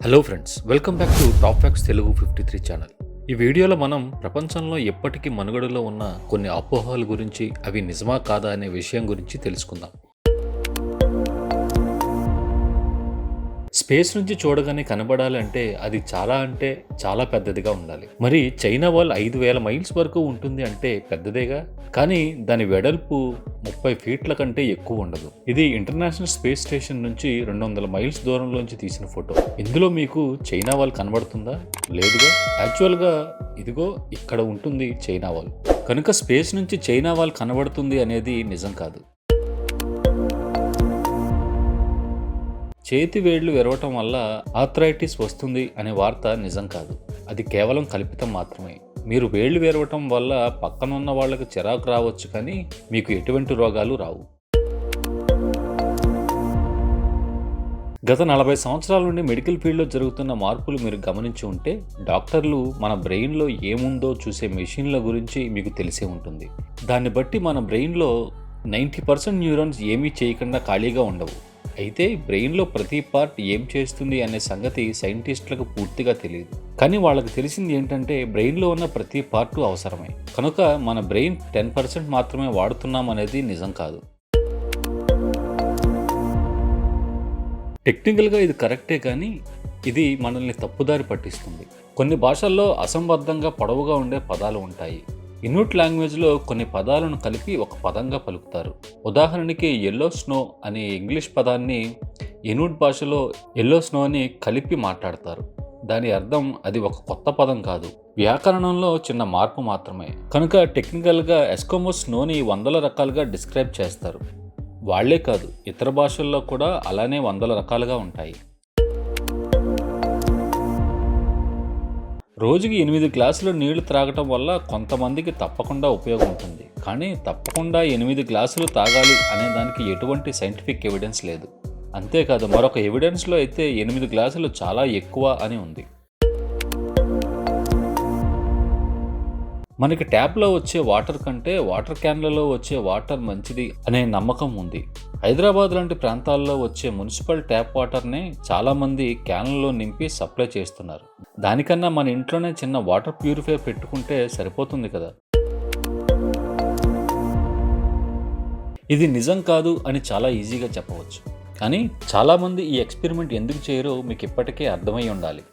Hello friends, welcome back to top facts Telugu 53 channel. ఈ వీడియోలో మనం ప్రపంచంలో ఎప్పటికీ మనుగడలో ఉన్న కొన్ని అపోహల గురించి, అవి నిజమా కాదా అనే విషయం గురించి తెలుసుకుందాం. స్పేస్ నుంచి చూడగానే కనబడాలి అంటే అది చాలా పెద్దదిగా ఉండాలి. మరి చైనా వాల్ 5,000 మైల్స్ వరకు ఉంటుంది అంటే పెద్దదేగా. కానీ దాని వెడల్పు 30 ఫీట్ల కంటే ఎక్కువ ఉండదు. ఇది ఇంటర్నేషనల్ స్పేస్ స్టేషన్ నుంచి 200 మైల్స్ దూరంలోంచి తీసిన ఫోటో. ఇందులో మీకు చైనా వాల్ కనబడుతుందా? లేదుగా. యాక్చువల్గా ఇదిగో ఇక్కడ ఉంటుంది చైనా వాల్. కనుక స్పేస్ నుంచి చైనా వాల్ కనబడుతుంది అనేది నిజం కాదు. చేతి వేళ్లు విరవటం వల్ల ఆర్థరైటిస్ వస్తుంది అనే వార్త నిజం కాదు. అది కేవలం కల్పితం మాత్రమే. మీరు వేళ్లు విరవటం వల్ల పక్కనున్న వాళ్ళకి చిరాకు రావచ్చు, కానీ మీకు ఎటువంటి రోగాలు రావు. గత 40 సంవత్సరాల నుండి మెడికల్ ఫీల్డ్లో జరుగుతున్న మార్పులు మీరు గమనించి ఉంటే, డాక్టర్లు మన బ్రెయిన్లో ఏముందో చూసే మెషిన్ల గురించి మీకు తెలిసే ఉంటుంది. దాన్ని బట్టి మన బ్రెయిన్లో 90% న్యూరాన్స్ ఏమీ చేయకుండా ఖాళీగా ఉండవు. అయితే బ్రెయిన్లో ప్రతి పార్ట్ ఏం చేస్తుంది అనే సంగతి సైంటిస్టులకు పూర్తిగా తెలియదు. కానీ వాళ్ళకి తెలిసింది ఏంటంటే బ్రెయిన్లో ఉన్న ప్రతి పార్టు అవసరమే. కనుక మన బ్రెయిన్ 10% మాత్రమే వాడుతున్నాం అనేది నిజం కాదు. టెక్నికల్గా ఇది కరెక్టే, కానీ ఇది మనల్ని తప్పుదారి పట్టిస్తుంది. కొన్ని భాషల్లో అసంబద్ధంగా పొడవుగా ఉండే పదాలు ఉంటాయి. ఇన్నుట్ లాంగ్వేజ్లో కొన్ని పదాలను కలిపి ఒక పదంగా పలుకుతారు. ఉదాహరణకి ఎల్లో స్నో అనే ఇంగ్లీష్ పదాన్ని ఇన్నుట్ భాషలో ఎల్లో స్నో అని కలిపి మాట్లాడతారు. దాని అర్థం అది ఒక కొత్త పదం కాదు, వ్యాకరణంలో చిన్న మార్పు మాత్రమే. కనుక టెక్నికల్గా ఎస్కోమో స్నోని 100 రకాలుగా డిస్క్రైబ్ చేస్తారు. వాళ్లే కాదు, ఇతర భాషల్లో కూడా అలానే 100 రకాలుగా ఉంటాయి. రోజుకి 8 గ్లాసులు నీళ్లు త్రాగటం వల్ల కొంతమందికి తప్పకుండా ఉపయోగం ఉంటుంది. కానీ తప్పకుండా 8 గ్లాసులు తాగాలి అనే దానికి ఎటువంటి సైంటిఫిక్ ఎవిడెన్స్ లేదు. అంతేకాదు, మరొక ఎవిడెన్స్లో అయితే 8 గ్లాసులు చాలా ఎక్కువ అని ఉంది. మనకి ట్యాప్లో వచ్చే వాటర్ కంటే వాటర్ క్యాన్లలో వచ్చే వాటర్ మంచిది అనే నమ్మకం ఉంది. హైదరాబాద్ లాంటి ప్రాంతాల్లో వచ్చే మున్సిపల్ ట్యాప్ వాటర్నే చాలామంది క్యాన్లలో నింపి సప్లై చేస్తున్నారు. దానికన్నా మన ఇంట్లోనే చిన్న వాటర్ ప్యూరిఫైయర్ పెట్టుకుంటే సరిపోతుంది కదా. ఇది నిజం కాదు అని చాలా ఈజీగా చెప్పవచ్చు, కానీ చాలామంది ఈ ఎక్స్పెరిమెంట్ ఎందుకు చేయరో మీకు ఇప్పటికే అర్థమై ఉండాలి.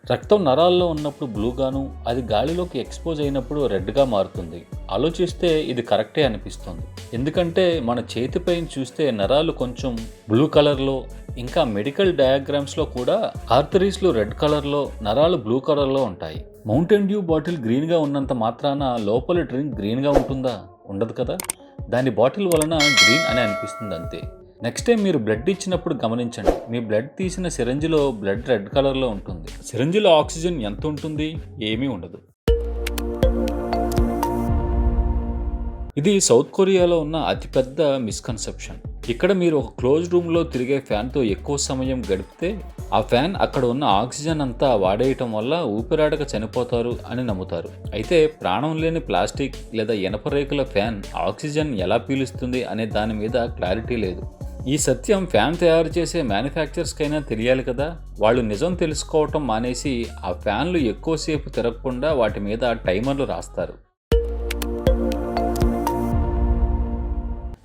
రక్తం నరాల్లో ఉన్నప్పుడు బ్లూగాను, అది గాలిలోకి ఎక్స్పోజ్ అయినప్పుడు రెడ్గా మారుతుంది. ఆలోచిస్తే ఇది కరెక్టే అనిపిస్తుంది. ఎందుకంటే మన చేతిపై చూస్తే నరాలు కొంచెం బ్లూ కలర్లో, ఇంకా మెడికల్ డయాగ్రామ్స్లో కూడా ఆర్టరీస్లు రెడ్ కలర్లో, నరాలు బ్లూ కలర్లో ఉంటాయి. మౌంటైన్ డ్యూ బాటిల్ గ్రీన్గా ఉన్నంత మాత్రాన లోపల డ్రింక్ గ్రీన్గా ఉంటుందా? ఉండదు కదా. దాని బాటిల్ వలన గ్రీన్ అని అనిపిస్తుంది అంతే. నెక్స్ట్ టైం మీరు బ్లడ్ ఇచ్చినప్పుడు గమనించండి, మీ బ్లడ్ తీసిన సిరంజిలో బ్లడ్ రెడ్ కలర్లో ఉంటుంది. సిరంజిలో ఆక్సిజన్ ఎంత ఉంటుంది? ఏమీ ఉండదు. ఇది సౌత్ కొరియాలో ఉన్న అతిపెద్ద మిస్కన్సెప్షన్. ఇక్కడ మీరు ఒక క్లోజ్ రూమ్లో తిరిగే ఫ్యాన్తో ఎక్కువ సమయం గడిపితే ఆ ఫ్యాన్ అక్కడ ఉన్న ఆక్సిజన్ అంతా వాడేయటం వల్ల ఊపిరాడక చనిపోతారు అని నమ్ముతారు. అయితే ప్రాణం లేని ప్లాస్టిక్ లేదా ఇనప రేకుల ఫ్యాన్ ఆక్సిజన్ ఎలా పీలుస్తుంది అనే దాని మీద క్లారిటీ లేదు. ఈ సత్యం ఫ్యాన్ తయారు చేసే మ్యానుఫ్యాక్చరర్స్కైనా తెలియాలి కదా. వాళ్ళు నిజం తెలుసుకోవటం మానేసి ఆ ఫ్యాన్లు ఎక్కువసేపు తిరగకుండా వాటి మీద టైమర్లు రాస్తారు.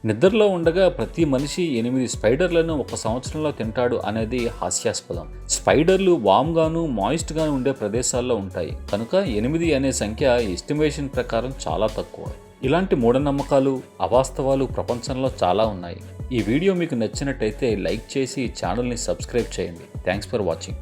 నిద్రలో ఉండగా ప్రతి మనిషి 8 స్పైడర్లను 1 సంవత్సరంలో తింటాడు అనేది హాస్యాస్పదం. స్పైడర్లు వామ్గాను మాయిస్ట్గాను ఉండే ప్రదేశాల్లో ఉంటాయి. కనుక 8 అనే సంఖ్య ఎస్టిమేషన్ ప్రకారం చాలా తక్కువ. ఇలాంటి మూఢనమ్మకాలు, అవాస్తవాలు ప్రపంచంలో చాలా ఉన్నాయి. ఈ వీడియో మీకు నచ్చినట్టయితే లైక్ చేసి ఛానల్ని సబ్స్క్రైబ్ చేయండి. Thanks for watching.